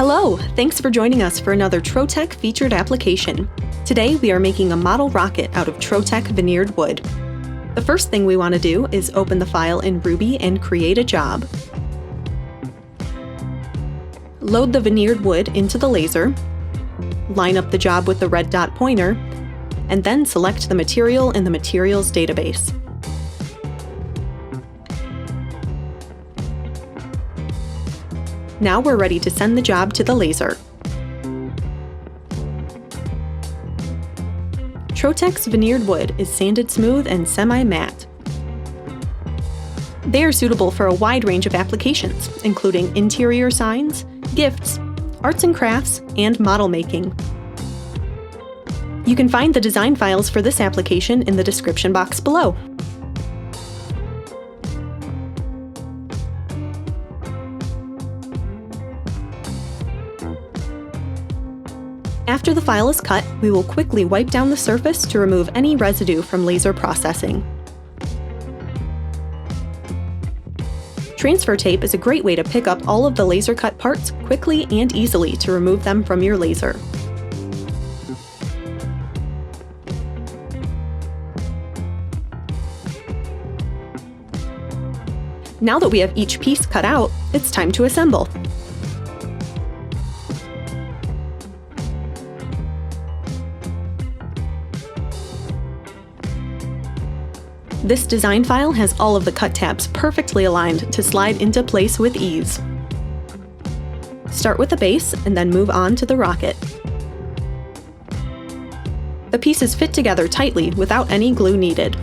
Hello! Thanks for joining us for another Trotec featured application. Today we are making a model rocket out of Trotec Veneered wood. The first thing we want to do is open the file in Ruby and create a job. Load the veneered wood into the laser, line up the job with the red dot pointer, and then select the material in the materials database. Now we're ready to send the job to the laser. Trotec's veneered wood is sanded smooth and semi-matte. They are suitable for a wide range of applications, including interior signs, gifts, arts and crafts, and model making. You can find the design files for this application in the description box below. After the file is cut, we will quickly wipe down the surface to remove any residue from laser processing. Transfer tape is a great way to pick up all of the laser cut parts quickly and easily to remove them from your laser. Now that we have each piece cut out, it's time to assemble. This design file has all of the cut tabs perfectly aligned to slide into place with ease. Start with the base and then move on to the rocket. The pieces fit together tightly without any glue needed.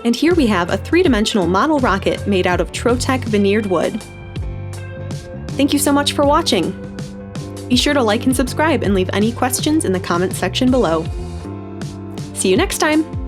And here we have a three-dimensional model rocket made out of Trotec Veneered wood. Thank you so much for watching! Be sure to like and subscribe and leave any questions in the comments section below. See you next time!